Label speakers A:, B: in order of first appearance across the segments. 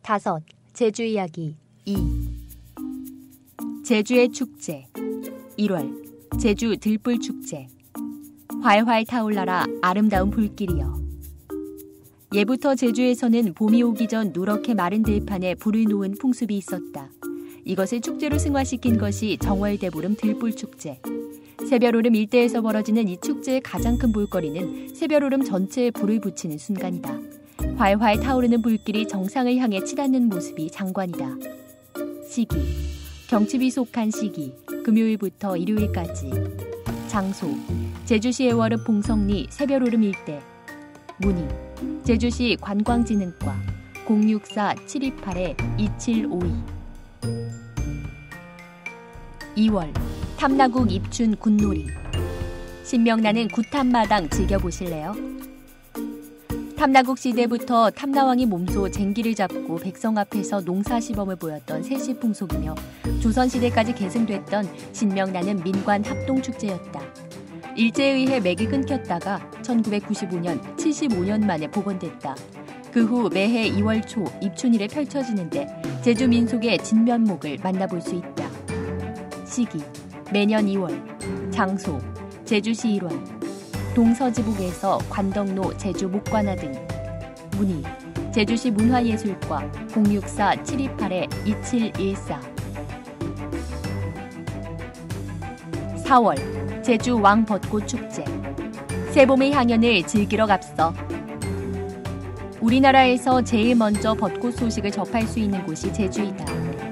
A: 5. 제주 이야기 2. 제주의 축제 1월 제주 들불축제. 활활 타올라라 아름다운 불길이여. 예부터 제주에서는 봄이 오기 전 누렇게 마른 들판에 불을 놓은 풍습이 있었다. 이것을 축제로 승화시킨 것이 정월대보름 들불축제. 새별오름 일대에서 벌어지는 이 축제의 가장 큰 볼거리는 새별오름 전체에 불을 붙이는 순간이다. 활활 타오르는 불길이 정상을 향해 치닫는 모습이 장관이다. 시기 경칩이 속한 시기, 금요일부터 일요일까지. 장소 제주시 애월읍 봉성리 새별오름 일대. 문의 제주시 관광진흥과 064-728-2752. 2월 탐나국 입춘 굿놀이. 신명나는 굿탐마당 즐겨보실래요? 탐나국 시대부터 탐나왕이 몸소 쟁기를 잡고 백성 앞에서 농사시범을 보였던 세시 풍속이며 조선시대까지 계승됐던 신명나는 민관 합동축제였다. 일제에 의해 맥이 끊겼다가 1995년 75년 만에 복원됐다. 그 후 매해 2월 초 입춘일에 펼쳐지는데 제주 민속의 진면목을 만나볼 수 있다. 시기 매년 2월. 장소 제주시 일원. 동서지북에서 관덕로 제주 목관화 등. 문의 제주시 문화예술과 064-728-2714. 4월 제주 왕벚꽃축제. 새봄의 향연을 즐기러 갑서. 우리나라에서 제일 먼저 벚꽃 소식을 접할 수 있는 곳이 제주이다.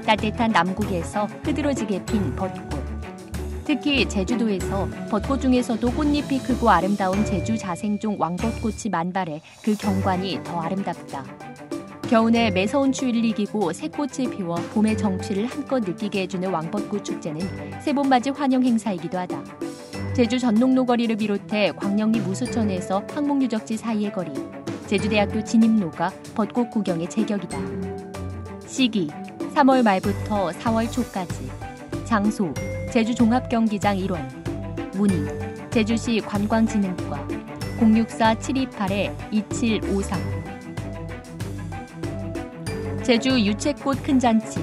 A: 따뜻한 남국에서 흐드러지게 핀 벚꽃. 특히 제주도에서 벚꽃 중에서도 꽃잎이 크고 아름다운 제주 자생종 왕벚꽃이 만발해 그 경관이 더 아름답다. 겨우내 매서운 추위를 이기고 새꽃을 피워 봄의 정취를 한껏 느끼게 해주는 왕벚꽃 축제는 새봄맞이 환영 행사이기도 하다. 제주 전농로 거리를 비롯해 광명리 무수천에서 항목유적지 사이의 거리, 제주대학교 진입로가 벚꽃 구경의 제격이다. 시기 3월 말부터 4월 초까지. 장소 제주 종합경기장 일원. 문의 제주시 관광진흥과 064-728-2753. 제주 유채꽃 큰 잔치.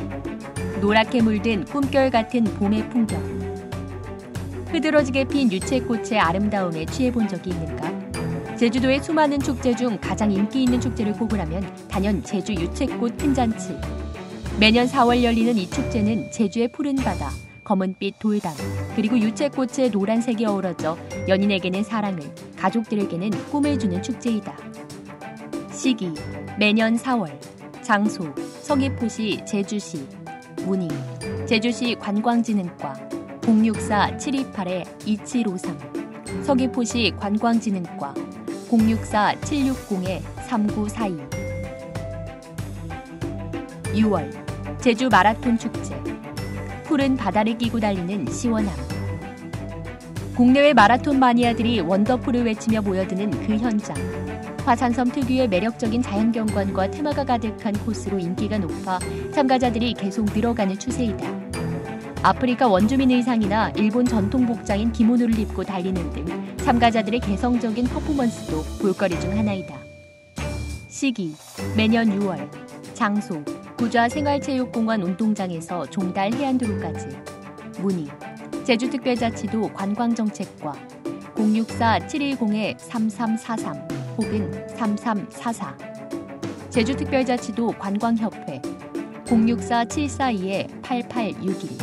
A: 노랗게 물든 꿈결 같은 봄의 풍경. 흐드러지게 핀 유채꽃의 아름다움에 취해본 적이 있는가? 제주도의 수많은 축제 중 가장 인기 있는 축제를 꼽으라면 단연 제주 유채꽃 큰 잔치. 매년 4월 열리는 이 축제는 제주의 푸른 바다, 검은빛 돌담, 그리고 유채꽃의 노란색이 어우러져 연인에게는 사랑을, 가족들에게는 꿈을 주는 축제이다. 시기 매년 4월. 장소 서귀포시 제주시. 문의 제주시 관광진흥과 064-728-2753. 서귀포시 관광진흥과 064-760-3942. 6월 제주 마라톤 축제. 푸른 바다를 끼고 달리는 시원함. 국내외 마라톤 마니아들이 원더풀을 외치며 모여드는 그 현장. 화산섬 특유의 매력적인 자연경관과 테마가 가득한 코스로 인기가 높아 참가자들이 계속 늘어가는 추세이다. 아프리카 원주민 의상이나 일본 전통 복장인 기모노를 입고 달리는 등 참가자들의 개성적인 퍼포먼스도 볼거리 중 하나이다. 시기 매년 6월. 장소 구좌 생활체육공원 운동장에서 종달 해안도로까지. 문의 제주특별자치도 관광정책과 064-710-3343 혹은 3344. 제주특별자치도 관광협회 064-742-8861.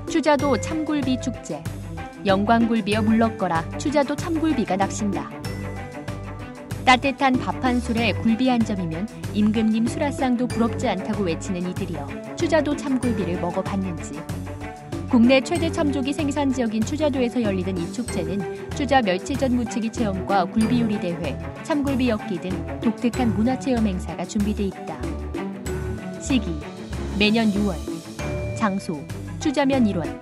A: 추자도 참굴비 축제. 영광굴비여 물러거라 추자도 참굴비가 납신다. 따뜻한 밥 한 술에 굴비 한 점이면 임금님 수라상도 부럽지 않다고 외치는 이들이여 추자도 참굴비를 먹어봤는지. 국내 최대 참조기 생산 지역인 추자도에서 열리는 이 축제는 추자 멸치전 무치기 체험과 굴비 요리 대회, 참굴비 엮기 등 독특한 문화체험 행사가 준비돼 있다. 시기 매년 6월. 장소 추자면 일원.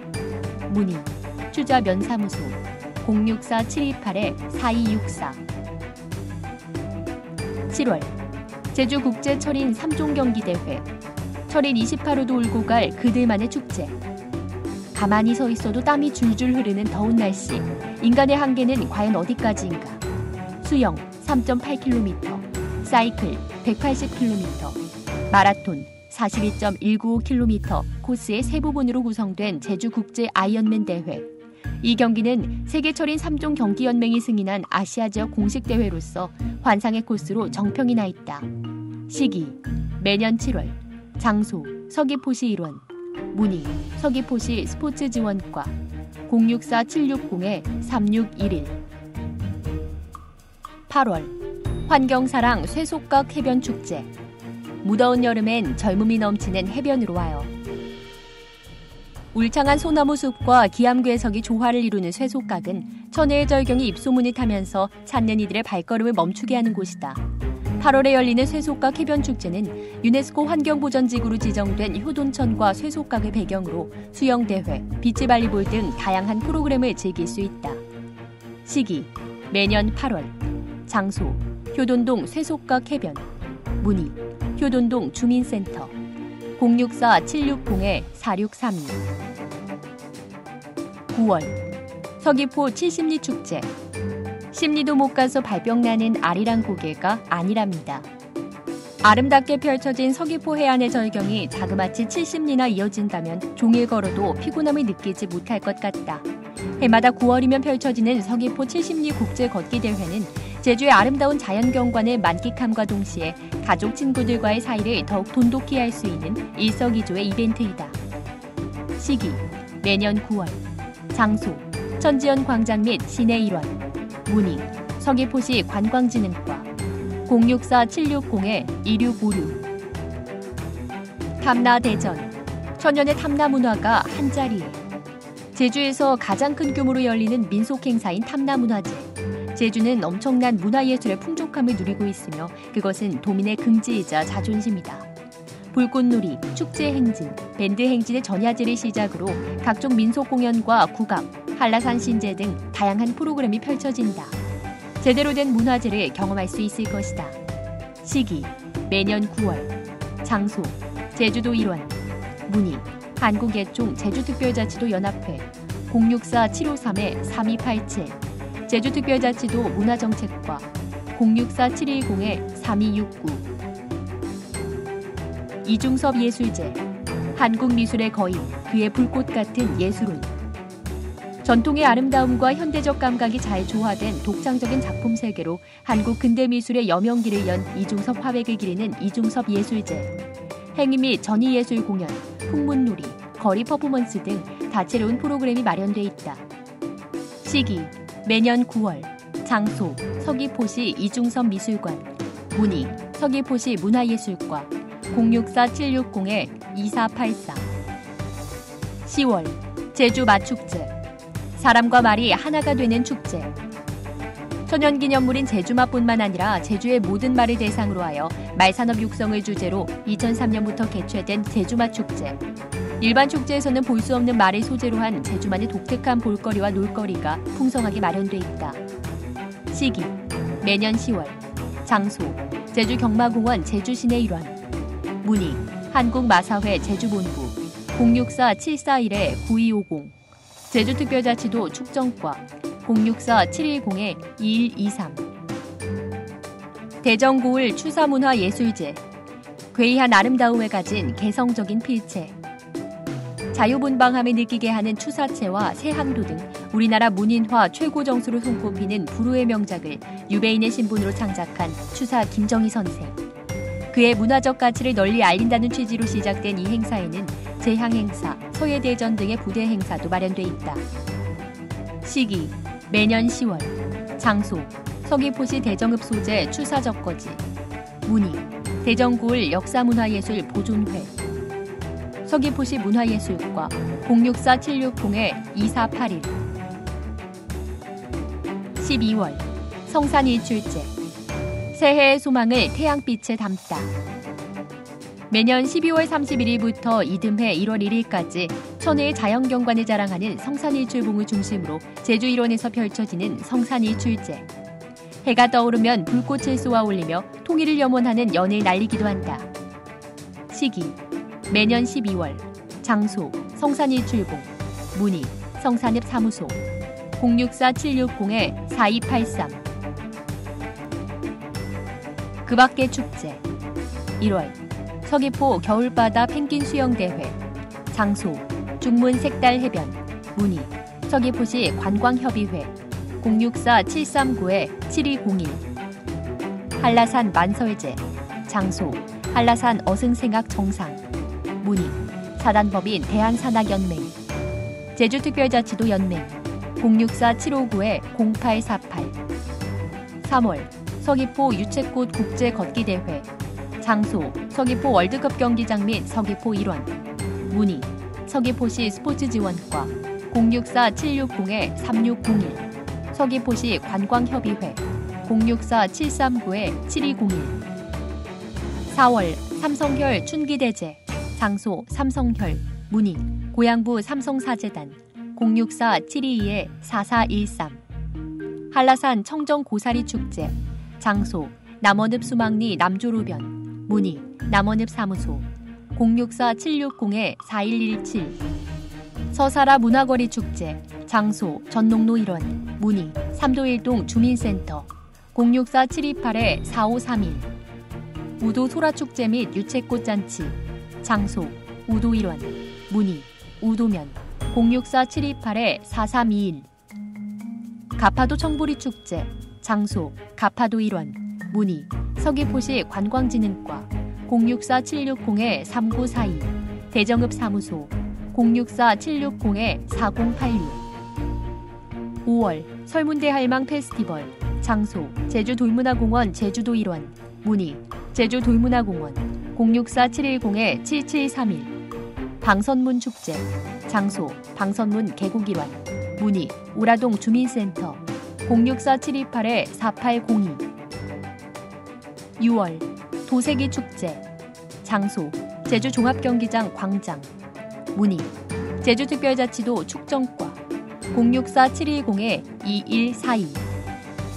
A: 문의 추자면사무소 064-728-4264. 7월 제주국제철인 3종 경기대회. 철인 28호도 울고 갈 그들만의 축제. 가만히 서 있어도 땀이 줄줄 흐르는 더운 날씨. 인간의 한계는 과연 어디까지인가? 수영 3.8km, 사이클 180km, 마라톤 42.195km 코스의 세 부분으로 구성된 제주국제 아이언맨 대회. 이 경기는 세계철인 3종 경기연맹이 승인한 아시아 지역 공식 대회로서 환상의 코스로 정평이 나 있다. 시기 매년 7월, 장소 서귀포시 일원, 문의 서귀포시 스포츠지원과 064-760-3611. 8월 환경사랑 쇠속각 해변축제. 무더운 여름엔 젊음이 넘치는 해변으로 와요. 울창한 소나무 숲과 기암괴석이 조화를 이루는 쇠속각은 천혜의 절경이 입소문이 타면서 찾는 이들의 발걸음을 멈추게 하는 곳이다. 8월에 열리는 쇠속각 해변축제는 유네스코 환경보전지구로 지정된 효돈천과 쇠속각을 배경으로 수영대회, 비치발리볼 등 다양한 프로그램을 즐길 수 있다. 시기 매년 8월, 장소 효돈동 쇠속각 해변, 문의 효돈동 주민센터 064-760-4632. 9월 서귀포 70리 축제. 심리도 못 가서 발병나는 아리랑 고개가 아니랍니다. 아름답게 펼쳐진 서귀포 해안의 절경이 자그마치 70리나 이어진다면 종일 걸어도 피곤함을 느끼지 못할 것 같다. 해마다 9월이면 펼쳐지는 서귀포 70리 국제 걷기 대회는 제주의 아름다운 자연경관을 만끽함과 동시에 가족 친구들과의 사이를 더욱 돈독히 할 수 있는 일석이조의 이벤트이다. 시기 매년 9월, 장소 천지연 광장 및 시내 일원, 문의 서귀포시 관광진흥과 064-760-2656. 탐라대전 천연의 탐라 문화가 한자리에. 제주에서 가장 큰 규모로 열리는 민속행사인 탐라문화제. 제주는 엄청난 문화예술의 풍족함을 누리고 있으며 그것은 도민의 긍지이자 자존심이다. 불꽃놀이, 축제행진, 밴드행진의 전야제를 시작으로 각종 민속공연과 국악, 한라산 신제 등 다양한 프로그램이 펼쳐진다. 제대로 된 문화제를 경험할 수 있을 것이다. 시기 매년 9월, 장소 제주도 일원, 문의 한국예총 제주특별자치도 연합회 064-753-3287. 제주특별자치도 문화정책과 064-710-3269. 이중섭 예술제. 한국미술의 거인, 그의 불꽃 같은 예술은. 전통의 아름다움과 현대적 감각이 잘 조화된 독창적인 작품 세계로 한국 근대미술의 여명기를 연 이중섭 화백을 기리는 이중섭 예술제. 행위 및 전위예술 공연, 풍문놀이, 거리 퍼포먼스 등 다채로운 프로그램이 마련돼 있다. 시기 매년 9월, 장소 서귀포시 이중섭 미술관, 문의 서귀포시 문화예술과 064-760-2484. 10월 제주 맛축제. 사람과 말이 하나가 되는 축제. 천연기념물인 제주맛뿐만 아니라 제주의 모든 말을 대상으로 하여 말산업 육성을 주제로 2003년부터 개최된 제주맛축제. 일반 축제에서는 볼 수 없는 말을 소재로 한 제주만의 독특한 볼거리와 놀거리가 풍성하게 마련돼 있다. 시기 매년 10월, 장소 제주경마공원 제주시내 일원, 문의 한국마사회 제주본부 064-741-9250. 제주특별자치도 축정과 064-710-2123. 대전고을 추사문화예술제. 괴이한 아름다움을 가진 개성적인 필체. 자유분방함을 느끼게 하는 추사체와 새항도 등 우리나라 문인화 최고 정수로 손꼽히는 불후의 명작을 유배인의 신분으로 창작한 추사 김정희 선생. 그의 문화적 가치를 널리 알린다는 취지로 시작된 이 행사에는 제향행사, 서예대전 등의 부대 행사도 마련돼 있다. 시기 매년 10월, 장소 서귀포시 대정읍 소재 추사적거지, 문의 대전고을 역사문화예술 보존회, 서귀포시 문화예술과 064-760-2481. 12월 성산일출제. 새해의 소망을 태양빛에 담다. 매년 12월 31일부터 이듬해 1월 1일까지 천혜의 자연경관을 자랑하는 성산일출봉을 중심으로 제주 일원에서 펼쳐지는 성산일출제. 해가 떠오르면 불꽃을 쏘아 올리며 통일을 염원하는 연을 날리기도 한다. 시기 매년 12월, 장소 성산일출봉, 문의 성산읍 사무소 064-760-4283. 그 밖의 축제. 1월 서귀포 겨울바다 펭귄 수영대회. 장소 중문 색달 해변. 문의 서귀포시 관광협의회 064-739-7201. 한라산 만설제. 장소 한라산 어승생학 정상. 문의 사단법인 대한산악연맹. 제주특별자치도연맹 064-759-0848. 3월 서귀포 유채꽃 국제 걷기대회. 장소 서귀포 월드컵 경기장 및 서귀포 일원. 문의 서귀포시 스포츠지원과 064-760-3601. 서귀포시 관광협의회 064-739-7201. 4월 삼성혈 춘기대제. 장소 삼성혈. 문의 고양부 삼성사재단 064-722-4413. 한라산 청정고사리 축제. 장소 남원읍 수막리 남조로변. 문의 남원읍 사무소 064-760-4117. 서사라 문화거리 축제. 장소 전농로 1원. 문의 삼도일동 주민센터 064-728-4531. 우도 소라축제 및 유채꽃잔치. 장소 우도 1원. 문의 우도면 064-728-4321. 가파도 청보리 축제. 장소 가파도 1원. 문의 서귀포시 관광진흥과 064-760-3942. 대정읍 사무소 064-760-4086. 5월 설문대 할망 페스티벌. 장소 제주 돌문화공원 제주도 1원. 문의 제주 돌문화공원 064-710-7731. 방선문 축제. 장소 방선문 계곡 1원. 문의 우라동 주민센터 064-728-4802. 6월 도세기 축제. 장소 제주 종합경기장 광장. 문의 제주특별자치도 축정과 064-720-2142.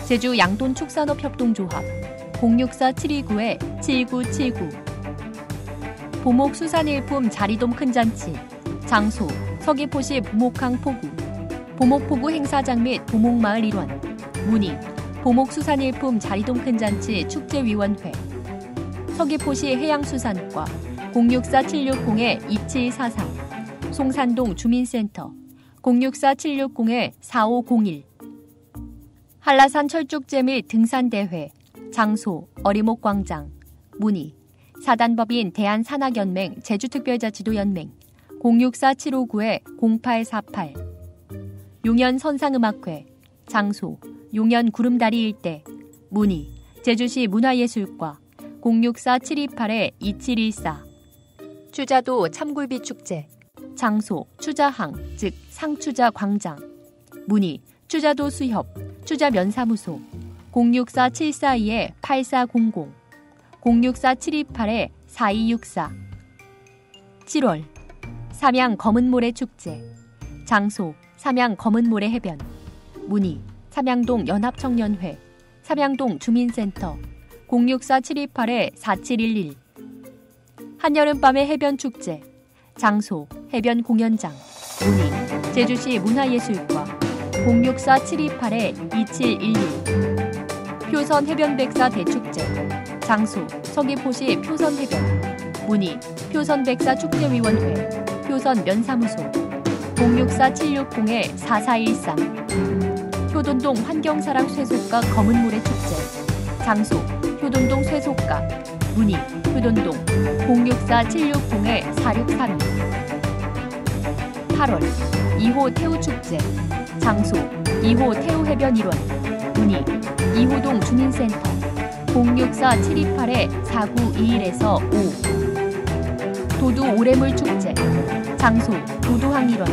A: 제주 양돈축산업협동조합 064-729-7979. 보목수산일품 자리돔 큰잔치. 장소 서귀포시 보목항 포구 보목포구 행사장 및 보목마을 일원. 문의 보목수산일품 자리돔 큰잔치 축제위원회 서귀포시 해양수산과 064-760-2743. 송산동 주민센터 064-760-4501. 한라산 철쭉제 및 등산대회. 장소 어리목광장. 문의 사단법인 대한산악연맹 제주특별자치도연맹 064-759-0848. 용연 선상음악회. 장소 용연 구름다리 일대. 문의 제주시 문화예술과 064-728-2714. 추자도 참굴비 축제. 장소 추자항 즉 상추자 광장. 문의 추자도 수협 추자면사무소 064-742-8400 064-728-4264. 7월 삼양 검은모래 축제. 장소 삼양 검은모래 해변. 문의 삼양동 연합청년회 삼양동 주민센터 064-728-4711. 한여름밤의 해변축제. 장소 해변 공연장. 문의 제주시 문화예술과 064-728-2711. 표선 해변백사 대축제. 장소 서귀포시 표선해변. 문의 표선백사 축제위원회 표선면사무소 064-760-4413. 효돈동 환경사랑 쇠속가 검은모래 축제. 장소 효돈동 쇠속가. 문의 효돈동 064-760-4632. 8월 2호 태우축제. 장소 2호 태우해변 1원. 문의 2호동 주민센터 064-728-4921에서 5. 도두 오래물 축제. 장소 도두항 1원.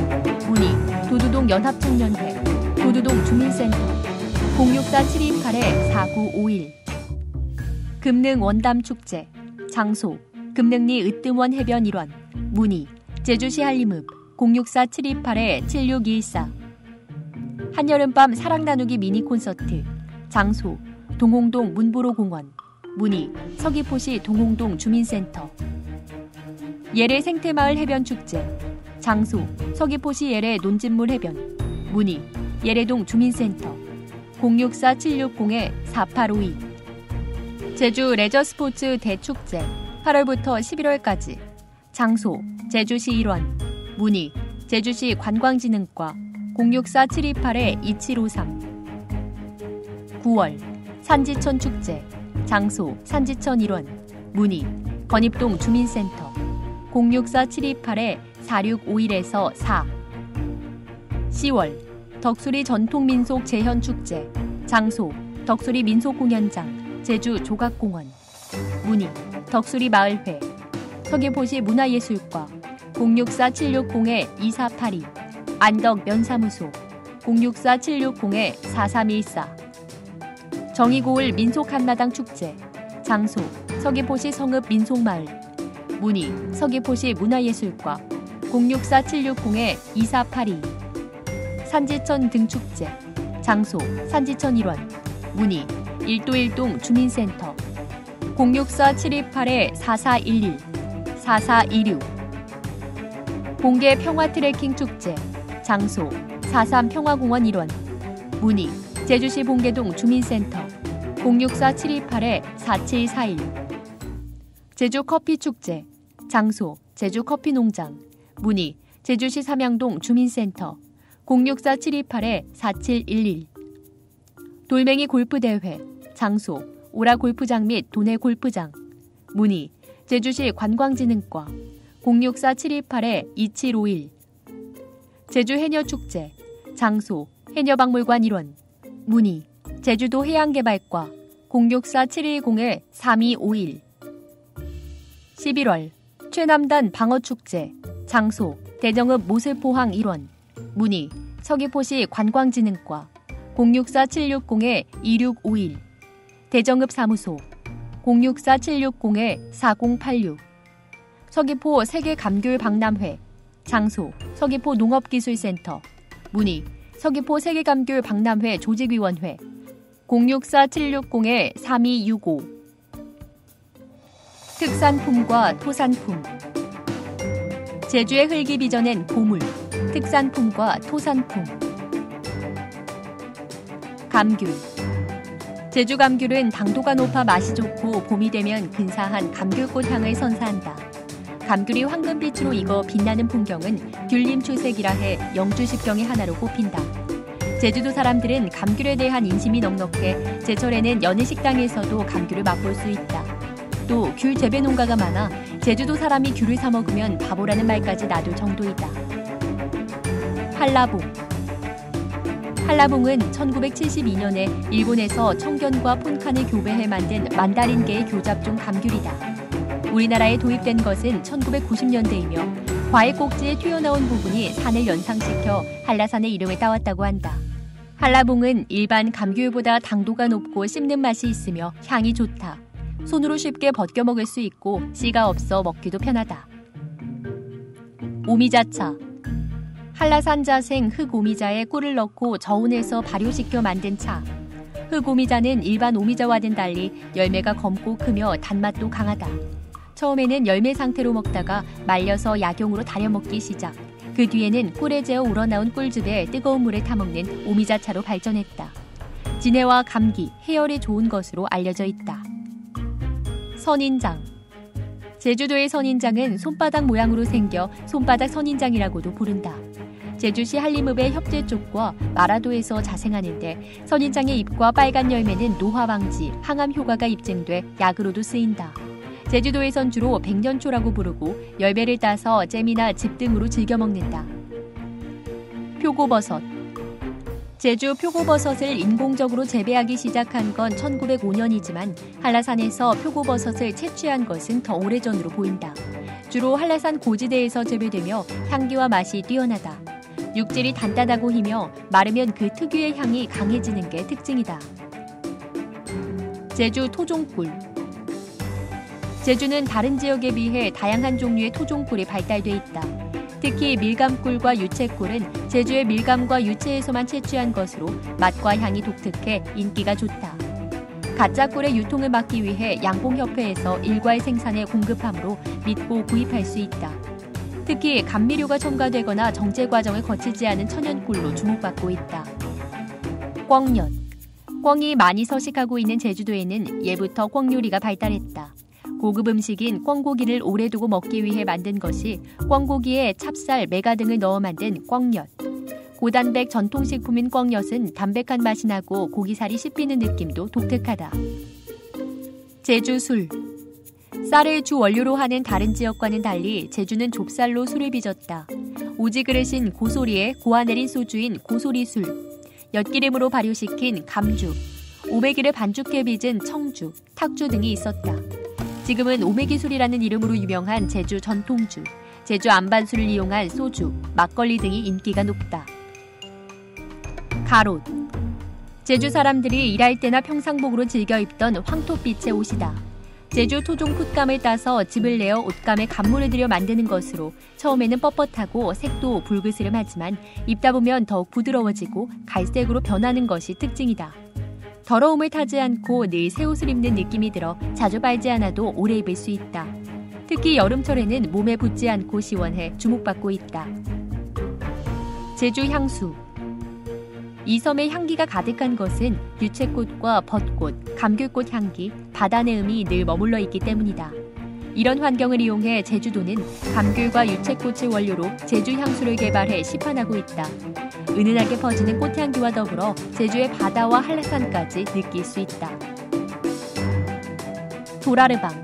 A: 문의 도두동 연합청년회 도두동 주민센터 064-728-4951. 금능 원담 축제. 장소 금능리 으뜸원 해변 1원. 문의 제주시 한림읍 064-728-7614. 한여름밤 사랑 나누기 미니 콘서트. 장소 동홍동 문보로 공원. 문의 서귀포시 동홍동 주민센터. 예래 생태마을 해변 축제. 장소 서귀포시 예래 논진물 해변. 문의 예래동 주민센터 064-760-4852. 제주 레저스포츠 대축제. 8월부터 11월까지. 장소 제주시 일원. 문의 제주시 관광진흥과 064-728-2753. 9월 산지천 축제. 장소 산지천 일원. 문의 건입동 주민센터 064-728-4651에서 4. 10월 덕수리 전통민속 재현축제. 장소 덕수리 민속공연장 제주 조각공원. 문의 덕수리 마을회. 서귀포시 문화예술과 064-760-2482. 안덕 면사무소 064-760-4314. 정의고을 민속한마당 축제. 장소 서귀포시 성읍 민속마을. 문의 서귀포시 문화예술과 064-760-2482. 산지천 등축제. 장소 산지천 일원. 문의 일도일동 주민센터 064-728-4411, 4426. 봉계 평화 트레킹 축제. 장소 43 평화공원 일원. 문의 제주시 봉계동 주민센터 064-728-4741. 제주 커피 축제. 장소 제주 커피농장. 문의 제주시 삼양동 주민센터 064-728-4711. 돌멩이 골프대회. 장소 오라 골프장 및 도내 골프장. 문의 제주시 관광진흥과 064-728-2751. 제주 해녀축제. 장소 해녀박물관 일원. 문의 제주도 해양개발과 064-710-3251. 11월 최남단 방어축제. 장소 대정읍 모슬포항 일원. 문의 서귀포시 관광진흥과 064-760-2651. 대정읍 사무소 064-760-4086. 서귀포 세계감귤 박람회. 장소 서귀포 농업기술센터. 문의 서귀포 세계감귤 박람회 조직위원회 064-760-3265. 특산품과 토산품. 제주의 흙이 빚어낸 보물. 특산품과 토산품. 감귤. 제주 감귤은 당도가 높아 맛이 좋고 봄이 되면 근사한 감귤꽃 향을 선사한다. 감귤이 황금빛으로 익어 빛나는 풍경은 귤림초색이라 해 영주십경의 하나로 꼽힌다. 제주도 사람들은 감귤에 대한 인심이 넉넉해 제철에는 여느 식당에서도 감귤을 맛볼 수 있다. 또 귤 재배 농가가 많아 제주도 사람이 귤을 사 먹으면 바보라는 말까지 놔둘 정도이다. 한라봉. 한라봉은 1972년에 일본에서 청견과 폰칸을 교배해 만든 만다린계의 교잡종 감귤이다. 우리나라에 도입된 것은 1990년대이며 과일 꼭지에 튀어나온 부분이 산을 연상시켜 한라산의 이름을 따왔다고 한다. 한라봉은 일반 감귤보다 당도가 높고 씹는 맛이 있으며 향이 좋다. 손으로 쉽게 벗겨 먹을 수 있고 씨가 없어 먹기도 편하다. 오미자차. 한라산 자생 흑오미자에 꿀을 넣고 저온해서 발효시켜 만든 차. 흑오미자는 일반 오미자와는 달리 열매가 검고 크며 단맛도 강하다. 처음에는 열매 상태로 먹다가 말려서 약용으로 달여 먹기 시작. 그 뒤에는 꿀에 재어 우러나온 꿀즙에 뜨거운 물에 타먹는 오미자차로 발전했다. 진해와 감기, 해열에 좋은 것으로 알려져 있다. 선인장. 제주도의 선인장은 손바닥 모양으로 생겨 손바닥 선인장이라고도 부른다. 제주시 한림읍의 협재 쪽과 마라도에서 자생하는데 선인장의 잎과 빨간 열매는 노화 방지, 항암 효과가 입증돼 약으로도 쓰인다. 제주도에선 주로 백년초라고 부르고 열매를 따서 잼이나 즙 등으로 즐겨 먹는다. 표고버섯. 제주 표고버섯을 인공적으로 재배하기 시작한 건 1905년이지만 한라산에서 표고버섯을 채취한 것은 더 오래전으로 보인다. 주로 한라산 고지대에서 재배되며 향기와 맛이 뛰어나다. 육질이 단단하고 희며 마르면 그 특유의 향이 강해지는 게 특징이다. 제주 토종꿀. 제주는 다른 지역에 비해 다양한 종류의 토종꿀이 발달돼 있다. 특히 밀감꿀과 유채꿀은 제주의 밀감과 유채에서만 채취한 것으로 맛과 향이 독특해 인기가 좋다. 가짜꿀의 유통을 막기 위해 양봉협회에서 일괄 생산에 공급하므로 믿고 구입할 수 있다. 특히 감미료가 첨가되거나 정제 과정을 거치지 않은 천연꿀로 주목받고 있다. 꿩엿. 꿩이 많이 서식하고 있는 제주도에는 예부터 꿩요리가 발달했다. 고급 음식인 꿩고기를 오래 두고 먹기 위해 만든 것이 꿩고기에 찹쌀, 메가 등을 넣어 만든 꿩엿. 고단백 전통식품인 꿩엿은 담백한 맛이 나고 고기살이 씹히는 느낌도 독특하다. 제주 술. 쌀을 주 원료로 하는 다른 지역과는 달리 제주는 좁쌀로 술을 빚었다. 오지 그릇인 고소리에 고아내린 소주인 고소리술, 엿기름으로 발효시킨 감주, 오메기를 반죽해 빚은 청주, 탁주 등이 있었다. 지금은 오메기술이라는 이름으로 유명한 제주 전통주, 제주 안반수를 이용한 소주, 막걸리 등이 인기가 높다. 가롯. 제주 사람들이 일할 때나 평상복으로 즐겨 입던 황토빛의 옷이다. 제주 토종 풋감을 따서 즙을 내어 옷감에 감물을 들여 만드는 것으로 처음에는 뻣뻣하고 색도 붉으스름하지만 입다 보면 더욱 부드러워지고 갈색으로 변하는 것이 특징이다. 더러움을 타지 않고 늘 새 옷을 입는 느낌이 들어 자주 빨지 않아도 오래 입을 수 있다. 특히 여름철에는 몸에 붙지 않고 시원해 주목받고 있다. 제주 향수. 이 섬의 향기가 가득한 것은 유채꽃과 벚꽃, 감귤꽃 향기, 바다내음이 늘 머물러 있기 때문이다. 이런 환경을 이용해 제주도는 감귤과 유채꽃을 원료로 제주 향수를 개발해 시판하고 있다. 은은하게 퍼지는 꽃향기와 더불어 제주의 바다와 한라산까지 느낄 수 있다. 도라르방.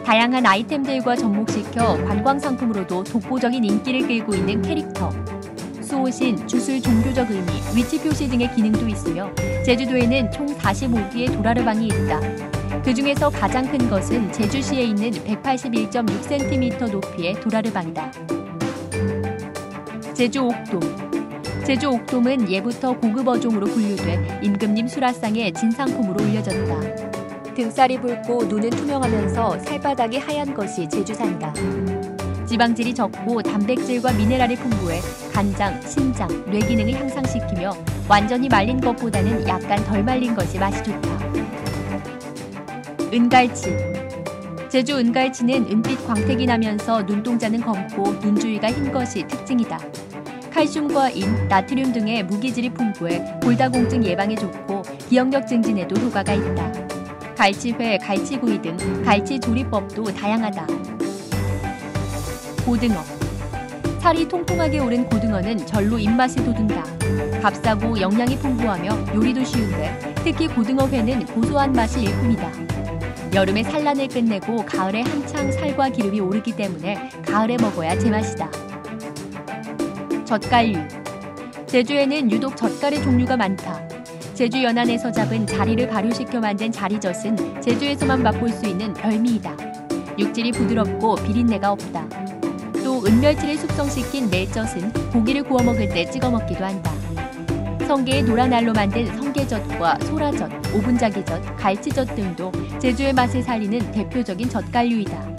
A: 다양한 아이템들과 접목시켜 관광상품으로도 독보적인 인기를 끌고 있는 캐릭터. 수호신, 주술 종교적 의미, 위치 표시 등의 기능도 있으며 제주도에는 총 45개의 도라르방이 있다. 그 중에서 가장 큰 것은 제주시에 있는 181.6cm 높이의 도라르방이다. 제주 옥돔. 제주 옥돔은 예부터 고급 어종으로 분류돼 임금님 수라상의 진상품으로 올려졌다. 등살이 붉고 눈은 투명하면서 살바닥이 하얀 것이 제주산이다. 지방질이 적고 단백질과 미네랄이 풍부해 간장, 신장, 뇌 기능을 향상시키며 완전히 말린 것보다는 약간 덜 말린 것이 맛이 좋다. 은갈치. 제주 은갈치는 은빛 광택이 나면서 눈동자는 검고 눈주위가 흰 것이 특징이다. 칼슘과 인, 나트륨 등의 무기질이 풍부해 골다공증 예방에 좋고 기억력 증진에도 효과가 있다. 갈치회, 갈치구이 등 갈치 조리법도 다양하다. 고등어. 살이 통통하게 오른 고등어는 절로 입맛이 돋운다. 값싸고 영양이 풍부하며 요리도 쉬운데 특히 고등어회는 고소한 맛이 일품이다. 여름에 산란을 끝내고 가을에 한창 살과 기름이 오르기 때문에 가을에 먹어야 제맛이다. 젓갈류. 제주에는 유독 젓갈의 종류가 많다. 제주 연안에서 잡은 자리를 발효시켜 만든 자리젓은 제주에서만 맛볼 수 있는 별미이다. 육질이 부드럽고 비린내가 없다. 또 은멸치를 숙성시킨 멜젓은 고기를 구워 먹을 때 찍어 먹기도 한다. 성게의 노란 알로 만든 성게젓과 소라젓, 오분자기젓, 갈치젓 등도 제주의 맛을 살리는 대표적인 젓갈류이다.